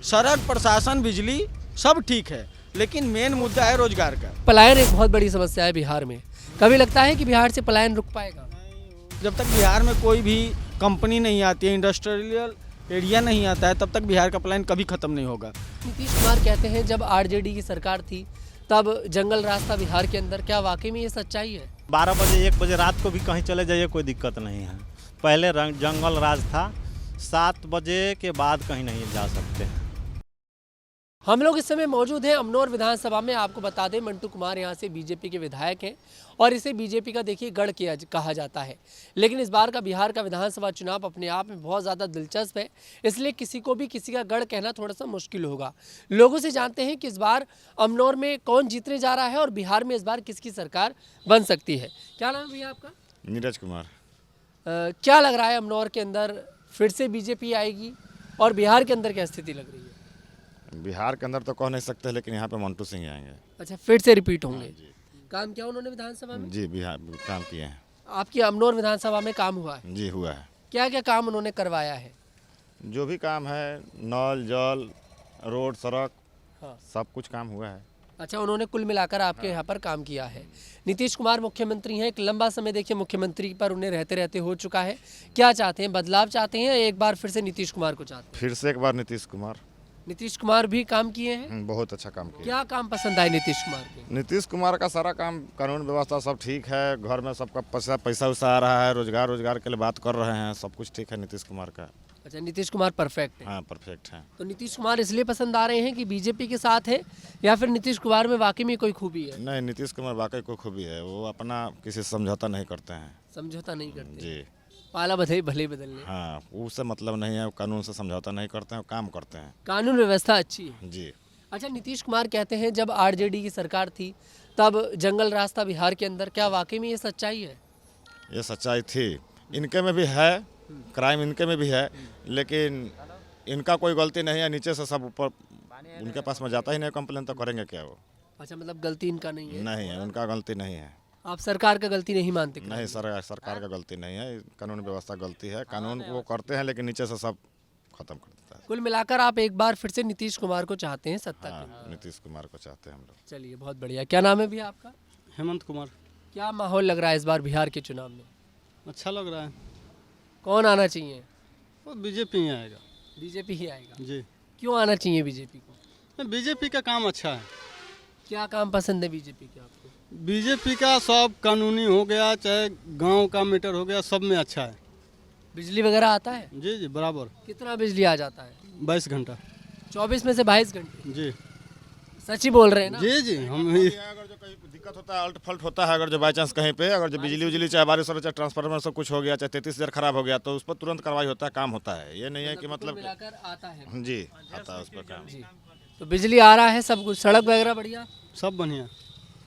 सड़क, प्रशासन, बिजली सब ठीक है, लेकिन मेन मुद्दा है रोजगार का। पलायन एक बहुत बड़ी समस्या है बिहार में। कभी लगता है कि बिहार से पलायन रुक पाएगा? जब तक बिहार में कोई भी कंपनी नहीं आती है, इंडस्ट्रियल एरिया नहीं आता है, तब तक बिहार का प्लान कभी खत्म नहीं होगा। नीतीश कुमार कहते हैं जब आरजेडी की सरकार थी तब जंगल रास्ता बिहार के अंदर, क्या वाकई में ये सच्चाई है? 12 बजे 1 बजे रात को भी कहीं चले जाइए, कोई दिक्कत नहीं है। पहले जंगल राज था, 7 बजे के बाद कहीं नहीं जा सकते। हम लोग इस समय मौजूद हैं अमनौर विधानसभा में। आपको बता दें मंटू कुमार यहाँ से बीजेपी के विधायक हैं और इसे बीजेपी का देखिए गढ़ किया कहा जाता है। लेकिन इस बार का बिहार का विधानसभा चुनाव अपने आप में बहुत ज़्यादा दिलचस्प है, इसलिए किसी को भी किसी का गढ़ कहना थोड़ा सा मुश्किल होगा। लोगों से जानते हैं कि इस बार अमनौर में कौन जीतने जा रहा है और बिहार में इस बार किसकी सरकार बन सकती है। क्या नाम है भैया आपका? नीरज कुमार। क्या लग रहा है अमनौर के अंदर फिर से बीजेपी आएगी और बिहार के अंदर क्या स्थिति लग रही है? बिहार के अंदर तो कह नहीं सकते, लेकिन यहाँ पे मंटू सिंह आएंगे। अच्छा, फिर से रिपीट होंगे। काम किया उन्होंने विधानसभा में? जी, बिहार काम किए हैं। आपकी अमनौर विधानसभा में काम हुआ है? जी हुआ है। क्या क्या काम उन्होंने करवाया है? जो भी काम है, नल जल, रोड, सड़क, हाँ। सब कुछ काम हुआ है। अच्छा, उन्होंने कुल मिलाकर आपके यहाँ पर काम किया है। नीतीश कुमार मुख्यमंत्री हैं, एक लंबा समय देखिए मुख्यमंत्री पर उन्हें रहते रहते हो चुका है। क्या चाहते हैं, बदलाव चाहते हैं या एक बार फिर से नीतीश कुमार को चाहते हैं? फिर से एक बार नीतीश कुमार। नीतीश कुमार भी काम किए हैं? बहुत अच्छा काम किया। क्या काम पसंद आए नीतीश कुमार के? नीतीश कुमार का सारा काम, कानून व्यवस्था सब ठीक है, घर में सबका पैसा वैसा आ रहा है, रोजगार के लिए बात कर रहे हैं, सब कुछ ठीक है नीतीश कुमार का। अच्छा, नीतीश कुमार परफेक्ट है। हाँ, परफेक्ट है। तो नीतीश कुमार इसलिए पसंद आ रहे हैं कि बीजेपी के साथ है या फिर नीतीश कुमार में वाकई में कोई खूबी है? नहीं, नीतीश कुमार वाकई कोई खूबी है, वो अपना किसी से समझौता नहीं करते हैं। समझौता नहीं करते? जी पाला बधे भले बदलने। हाँ, उससे मतलब नहीं है, कानून से समझौता नहीं करते हैं, काम करते हैं। कानून व्यवस्था अच्छी है। जी। अच्छा, नीतीश कुमार कहते हैं जब आरजेडी की सरकार थी तब जंगल रास्ता बिहार के अंदर, क्या वाकई में ये सच्चाई है? ये सच्चाई थी, इनके में भी है, क्राइम इनके में भी है, लेकिन इनका कोई गलती नहीं है, नीचे से सब ऊपर उनके पास में जाता ही नहीं, कंप्लेन तो करेंगे क्या वो? अच्छा, मतलब गलती इनका नहीं है? नहीं है, उनका गलती नहीं है। आप सरकार का गलती नहीं मानते? नहीं, सरकार का गलती नहीं है, कानून व्यवस्था गलती है, कानून वो करते हैं लेकिन नीचे से सब खत्म कर देता है। कुल मिलाकर आप एक बार फिर से नीतीश कुमार को चाहते हैं सत्ता के? हाँ, नीतीश कुमार को चाहते हैं हम लोग। चलिए, बहुत बढ़िया। क्या नाम है भैया आपका? हेमंत कुमार। क्या माहौल लग रहा है इस बार बिहार के चुनाव में? अच्छा लग रहा है। कौन आना चाहिए? वो बीजेपी ही आएगा। बीजेपी ही आएगा? जी। क्यों आना चाहिए बीजेपी को? बीजेपी का काम अच्छा है। क्या काम पसंद है बीजेपी के आपको? बीजेपी का सब कानूनी हो गया, चाहे गांव का मैटर हो गया, सब में अच्छा है। बिजली वगैरह आता है? जी जी, बराबर। कितना बिजली आ जाता है? 22 घंटा। 24 में से 22 घंटे? जी सच ही बोल रहे हैं ना? जी जी। हम अगर जो कहीं दिक्कत होता है, अल्ट फल्ट होता है, अगर जो बाई चांस कहीं पे अगर जो बिजली चाहे बारिश हो, चाहे ट्रांसफार्मर सब कुछ हो गया, चाहे 33,000 खराब हो गया, तो उस पर तुरंत कार्रवाई होता है, काम होता है। ये नहीं है कि मतलब मिलाकर आता है। जी आता है उस पर काम। जी, तो बिजली आ रहा है, सब कुछ, सड़क वगैरह बढ़िया? सब बढ़िया।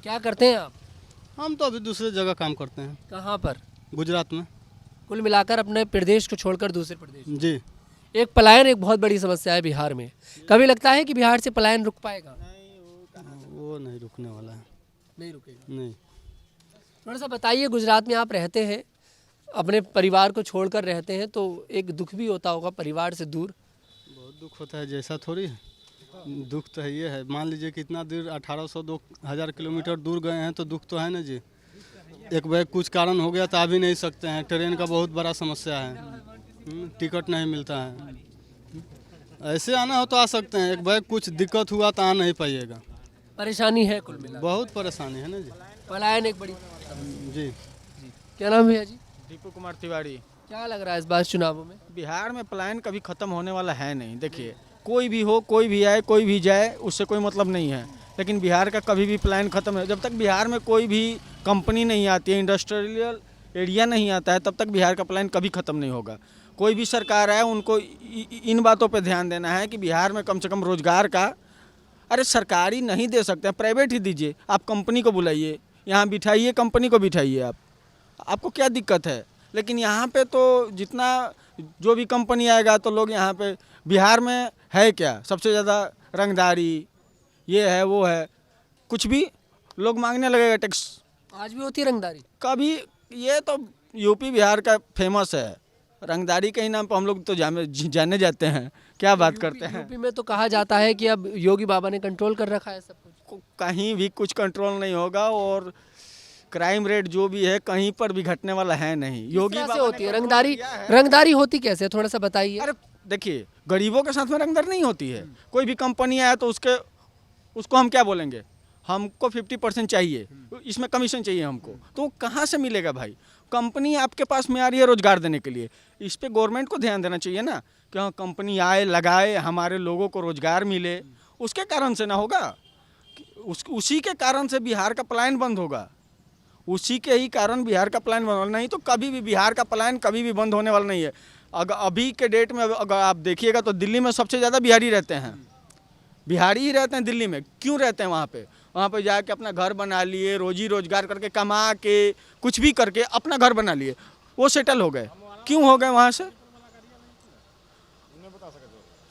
क्या करते हैं आप? हम तो अभी दूसरे जगह काम करते हैं। कहाँ पर? गुजरात में। कुल मिलाकर अपने प्रदेश को छोड़कर दूसरे प्रदेश? जी। एक पलायन एक बहुत बड़ी समस्या है बिहार में। कभी लगता है कि बिहार से पलायन रुक पाएगा? वो नहीं रुकने वाला है। नहीं रुकेगा? नहीं। थोड़ा सा बताइए, गुजरात में आप रहते हैं, अपने परिवार को छोड़कर रहते हैं, तो एक दुख भी होता होगा परिवार से दूर? बहुत दुख होता है, जैसा थोड़ी है। दुख तो ये है, मान लीजिए कितना दूर 1800-2000 किलोमीटर दूर गए हैं, तो दुख तो है ना जी। एक बार कुछ कारण हो गया तो आ भी नहीं सकते हैं, ट्रेन का बहुत बड़ा समस्या है, टिकट नहीं मिलता है। ऐसे आना हो तो आ सकते हैं, एक बार कुछ दिक्कत हुआ तो आ नहीं पाइएगा। परेशानी है कुल मिलाकर? बहुत परेशानी है ना जी। पलायन एक बड़ी। जी। क्या नाम है भैया जी? दीपू कुमार तिवारी। क्या लग रहा है इस बार चुनावों में? बिहार में प्लान कभी खत्म होने वाला है नहीं। देखिए, कोई भी हो, कोई भी आए, कोई भी जाए, उससे कोई मतलब नहीं है, लेकिन बिहार का कभी भी प्लान खत्म है। जब तक बिहार में कोई भी कंपनी नहीं आती है, इंडस्ट्रियल एरिया नहीं आता है, तब तक बिहार का प्लान कभी खत्म नहीं होगा। कोई भी सरकार आए, उनको इन बातों पे ध्यान देना है कि बिहार में कम से कम रोजगार का, अरे सरकारी नहीं दे सकते हैं, प्राइवेट ही दीजिए। आप कंपनी को बुलाइए, यहाँ बिठाइए, कंपनी को बिठाइए, आपको क्या दिक्कत है? लेकिन यहाँ पे तो जितना जो भी कंपनी आएगा तो लोग यहाँ पे, बिहार में है क्या सबसे ज़्यादा? रंगदारी, ये है वो है, कुछ भी लोग मांगने लगेगा टैक्स। आज भी होती है रंगदारी? कभी, ये तो यूपी बिहार का फेमस है, रंगदारी के ही नाम पर हम लोग तो जाने जाते हैं। क्या बात करते हैं। यूपी में तो कहा जाता है कि अब योगी बाबा ने कंट्रोल कर रखा है सब कुछ। कहीं भी कुछ कंट्रोल नहीं होगा और क्राइम रेट जो भी है कहीं पर भी घटने वाला है नहीं। योगी कैसे बाबा होती ने है control रंगदारी? किया है। रंगदारी होती कैसे, थोड़ा सा बताइए। अरे देखिए, गरीबों के साथ में रंगदारी नहीं होती है। कोई भी कंपनी आया तो उसको हम क्या बोलेंगे, हमको 50% चाहिए, इसमें कमीशन चाहिए हमको, तो कहाँ से मिलेगा भाई। कंपनी आपके पास में आ रही है रोजगार देने के लिए, इस पे गवर्नमेंट को ध्यान देना चाहिए ना कि हाँ कंपनी आए, लगाए, हमारे लोगों को रोजगार मिले, उसके कारण से ना होगा। उसी के कारण से बिहार का पलायन बंद होगा, उसी के ही कारण बिहार का पलायन बंद होगा, नहीं तो कभी भी बिहार का पलायन कभी भी बंद होने वाला नहीं है। अगर अभी के डेट में अगर आप देखिएगा तो दिल्ली में सबसे ज़्यादा बिहारी रहते हैं, बिहारी ही रहते हैं दिल्ली में। क्यों रहते हैं वहाँ पे जाके अपना घर बना लिए, रोजी रोजगार करके, कमा के, कुछ भी करके अपना घर बना लिए, वो सेटल हो गए। क्यों हो गए वहाँ से?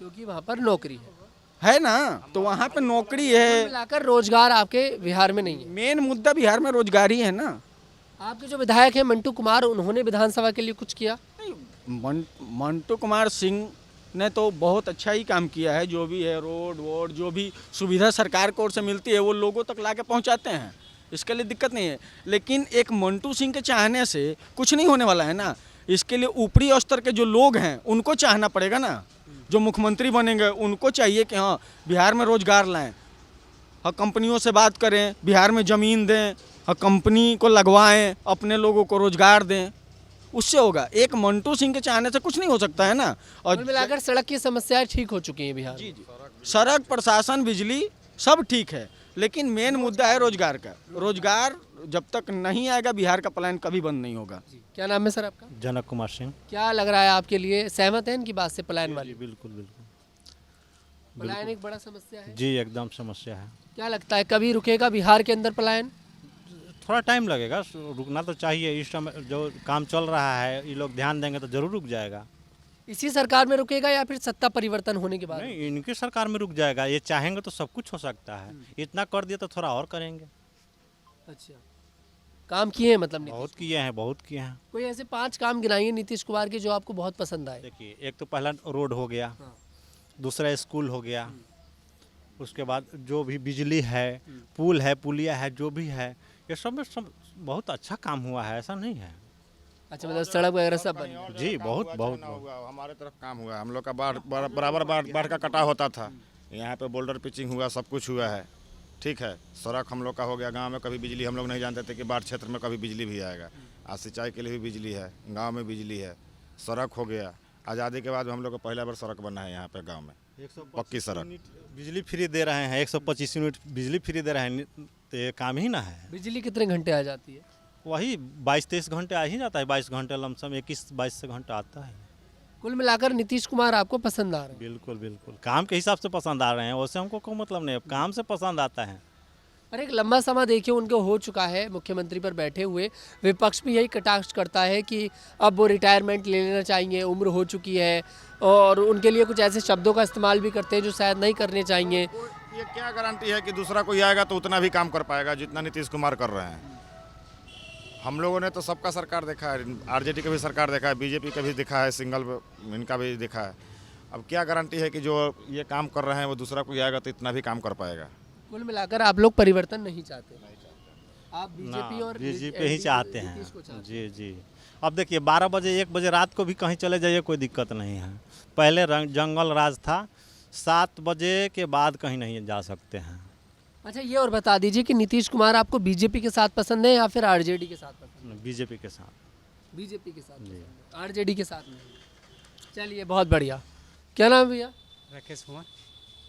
क्योंकि वहाँ पर नौकरी है ना, तो वहाँ पे नौकरी है। मिलाकर रोजगार आपके बिहार में नहीं है। मेन मुद्दा बिहार में रोजगार ही है ना। आपके जो विधायक हैं मंटू कुमार, उन्होंने विधानसभा के लिए कुछ किया? मंटू कुमार सिंह ने तो बहुत अच्छा ही काम किया है। जो भी है रोड वोड, जो भी सुविधा सरकार की ओर से मिलती है वो लोगों तक ला के पहुँचाते हैं, इसके लिए दिक्कत नहीं है। लेकिन एक मंटू सिंह के चाहने से कुछ नहीं होने वाला है ना। इसके लिए ऊपरी स्तर के जो लोग हैं उनको चाहना पड़ेगा ना। जो मुख्यमंत्री बनेंगे उनको चाहिए कि हाँ बिहार में रोजगार लाएं, हाँ कंपनियों से बात करें, बिहार में ज़मीन दें, हाँ कंपनी को लगवाएं, अपने लोगों को रोजगार दें, उससे होगा। एक मंटू सिंह के चाहने से कुछ नहीं हो सकता है ना। और कुल मिलाकर सड़क की समस्याएं ठीक हो चुकी हैं बिहार में। सड़क, प्रशासन, बिजली सब ठीक है, लेकिन मेन मुद्दा है रोजगार का। रोजगार जब तक नहीं आएगा बिहार का पलायन कभी बंद नहीं होगा। क्या नाम है सर आपका? जनक कुमार सिंह। क्या लग रहा है आपके लिए, सहमत है इनकी बात से पलायन वाली? बिल्कुल बिल्कुल पलायन एक बड़ा समस्या है जी, एकदम समस्या है। क्या लगता है कभी रुकेगा बिहार के अंदर पलायन? थोड़ा टाइम लगेगा, रुकना तो चाहिए। इस समय जो काम चल रहा है ये लोग ध्यान देंगे तो जरूर रुक जाएगा। इसी सरकार में रुकेगा या फिर सत्ता परिवर्तन होने के बाद? नहीं, इनकी सरकार में रुक जाएगा। ये चाहेंगे तो सब कुछ हो सकता है। इतना कर दिया तो थोड़ा और करेंगे। अच्छा, काम किए हैं मतलब नीतीश? बहुत किए हैं, बहुत किए हैं। कोई ऐसे 5 काम गिनाइए नीतीश कुमार के जो आपको बहुत पसंद आए। देखिए, एक तो पहला रोड हो गया, दूसरा स्कूल हो गया, उसके बाद जो भी बिजली है, पुल है, पुलिया है, जो भी है, ये सब में सब बहुत अच्छा काम हुआ है, ऐसा नहीं है। अच्छा, मतलब सड़क वगैरह सब बनी? जी, बहुत बहुत हुआ, हमारे तरफ काम हुआ। हम लोग का बराबर बाढ़ का कटाव होता था, यहाँ पे बोल्डर पिचिंग हुआ, सब कुछ हुआ है। ठीक है, सड़क हम लोग का हो गया। गांव में कभी बिजली हम लोग नहीं जानते थे कि बाढ़ क्षेत्र में कभी बिजली भी आएगा। आज सिंचाई के लिए भी बिजली है, गांव में बिजली है, सड़क हो गया। आज़ादी के बाद हम लोग को पहला बार सड़क बना है यहाँ पे गांव में, पक्की सड़क। बिजली फ्री दे रहे हैं, 125 यूनिट बिजली फ्री दे रहे हैं, तो ये काम ही ना है। बिजली कितने घंटे आ जाती है? वही 22-23 घंटे आ ही जाता है, 22 घंटे लमसम 21-22 घंटा आता है। कुल मिलाकर नीतीश कुमार आपको पसंद आ रहे हैं? बिल्कुल बिल्कुल, काम के हिसाब से पसंद आ रहे हैं, वैसे हमको कोई मतलब नहीं है, काम से पसंद आता है। पर एक लंबा समय देखिए उनको हो चुका है मुख्यमंत्री पर बैठे हुए, विपक्ष भी यही कटाक्ष करता है कि अब वो रिटायरमेंट ले लेना चाहिए, उम्र हो चुकी है, और उनके लिए कुछ ऐसे शब्दों का इस्तेमाल भी करते हैं जो शायद नहीं करने चाहिए। ये क्या गारंटी है कि दूसरा कोई आएगा तो उतना भी काम कर पाएगा जितना नीतीश कुमार कर रहे हैं। हम लोगों ने तो सबका सरकार देखा है, आरजेडी का भी सरकार देखा है, बीजेपी का भी देखा है, सिंगल इनका भी देखा है। अब क्या गारंटी है कि जो ये काम कर रहे हैं वो दूसरा कोई आएगा तो इतना भी काम कर पाएगा। कुल मिलाकर आप लोग परिवर्तन नहीं चाहते? आप बीजेपी और बीजेपी ही चाहते हैं। जी जी, अब देखिए 12 बजे 1 बजे रात को भी कहीं चले जाइए, कोई दिक्कत नहीं है। पहले जंगल राज था, 7 बजे के बाद कहीं नहीं जा सकते हैं। अच्छा, ये और बता दीजिए कि नीतीश कुमार आपको बीजेपी के साथ पसंद है या फिर आरजेडी के साथ पसंद है? बीजेपी के साथ। बीजेपी के साथ पसंद है, आरजेडी के साथ नहीं। चलिए, बहुत बढ़िया। क्या नाम है भैया? राकेश कुमार।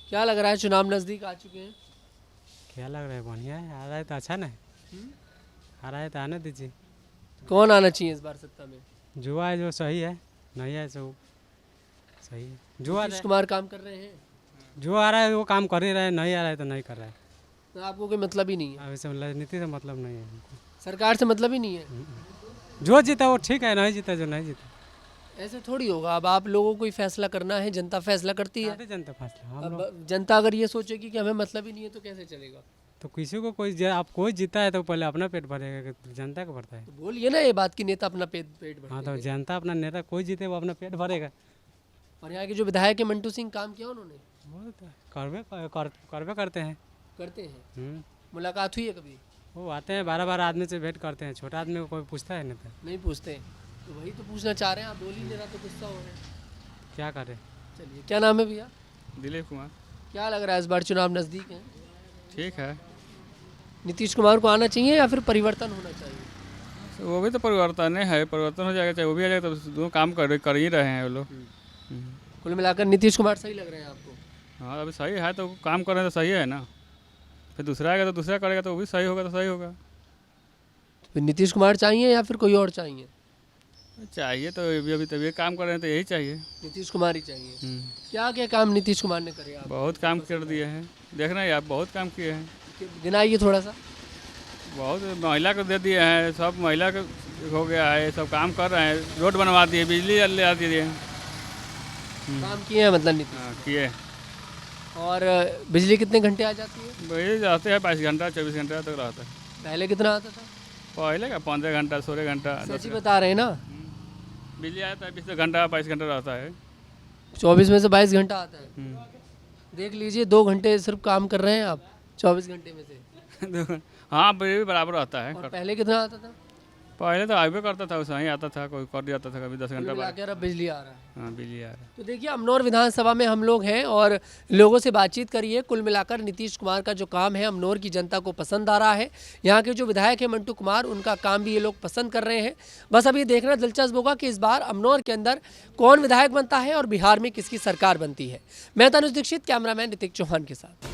क्या लग रहा है, चुनाव नज़दीक आ चुके हैं? क्या लग रहा है, बढ़िया है, आ रहा है तो अच्छा ना है, आ रहा है तो आने दीजिए। कौन आना चाहिए इस बार सत्ता में? जो आए जो सही है, नहीं है जो सही है। जो आ नीतीश रहा कुमार काम कर रहे हैं, है, जो आ रहा है वो काम कर ही रहा है, नहीं आ रहा है तो नहीं कर रहा है। तो आपको कोई मतलब ही नहीं है? अब इसे राजनीति से मतलब नहीं है हमको। सरकार से मतलब ही नहीं है? जो जीता वो ठीक है, नहीं जीता जो नहीं जीता। ऐसे थोड़ी होगा, अब आप लोगों को ही फैसला करना है, जनता फैसला करती है। आते जनता फैसला हम लोग अब जनता अगर ये सोचेगी कि हमें मतलब ही नहीं है तो कैसे चलेगा? तो किसी को आप कोई जीता है तो पहले अपना पेट भरेगा कि जनता का भरता है। तो बोलिए ना ये बात कि नेता अपना पेट हाँ, भरते तो जनता अपना नेता कोई जीते वो अपना पेट भरेगा। और यहाँ के जो विधायक है मंटू सिंह, काम किया उन्होंने? वो तो करवे करते हैं। करते हैं। मुलाकात हुई है कभी? वो आते हैं 12 आदमी से भेंट करते हैं, छोटा आदमी को कोई पूछता है नहीं। नहीं पूछते। तो वही तो पूछना चाह रहे हैं, आप बोल ही नहीं रहा तो गुस्सा हो रहे हैं। क्या करें। चलिए, क्या नाम है भैया? दिलीप कुमार। क्या लग रहा है इस बार चुनाव नज़दीक है? ठीक है। नीतीश कुमार को आना चाहिए या फिर परिवर्तन होना चाहिए? वो भी तो परिवर्तन है, परिवर्तन हो जाएगा, चाहे वो भी आ जाएगा, तो दो काम कर ही रहे हैं वो लोग। कुल मिलाकर नीतीश कुमार सही लग रहे हैं आपको? हाँ, अभी सही है तो काम कर रहे हैं तो सही है ना। फिर दूसरा आएगा तो दूसरा करेगा तो वो भी सही होगा तो सही होगा। तो फिर नीतीश कुमार चाहिए या फिर कोई और चाहिए? चाहिए तो अभी तभी काम कर रहे हैं तो यही चाहिए। नीतीश कुमार ही चाहिए। क्या क्या काम नीतीश कुमार ने करे आप? बहुत काम कर दिए हैं, देख रहे हैं आप, बहुत काम किए हैं। गिनाइए थोड़ा सा। बहुत महिला को दे दिए हैं, सब महिला को हो गया है, सब काम कर रहे हैं, रोड बनवा दिए, बिजली ले आ दिए हैं। काम किए हैं मतलब नीतीश। हाँ, किए। और बिजली कितने घंटे आ जाती है? वही जाते हैं 22 घंटा 24 घंटा तक रहता है। पहले कितना आता था? पहले का 15 घंटा 16 घंटा सच ही बता रहे हैं ना? बिजली आता है 20 घंटा 22 घंटा रहता है। 24 में से 22 घंटा आता है। देख लीजिए 2 घंटे सिर्फ काम कर रहे हैं आप 24 घंटे में से। हाँ, बिजली भी बराबर रहता है। और पहले कितना आता था? पहले तो आइबे करता था, वैसा ही आता था, कोई कर दिया था कभी 10 घंटा बाद। अब बिजली आ रहा है। हाँ, बिजली आ रहा है। तो देखिए, अमनौर विधानसभा में हम लोग हैं और लोगों से बातचीत करिए। कुल मिलाकर नीतीश कुमार का जो काम है अमनौर की जनता को पसंद आ रहा है। यहाँ के जो विधायक हैं मंटू कुमार, उनका काम भी ये लोग पसंद कर रहे हैं। बस अब ये देखना दिलचस्प होगा कि इस बार अमनौर के अंदर कौन विधायक बनता है और बिहार में किसकी सरकार बनती है। मैं तनुज दीक्षित, कैमरामैन ऋतिक चौहान के साथ।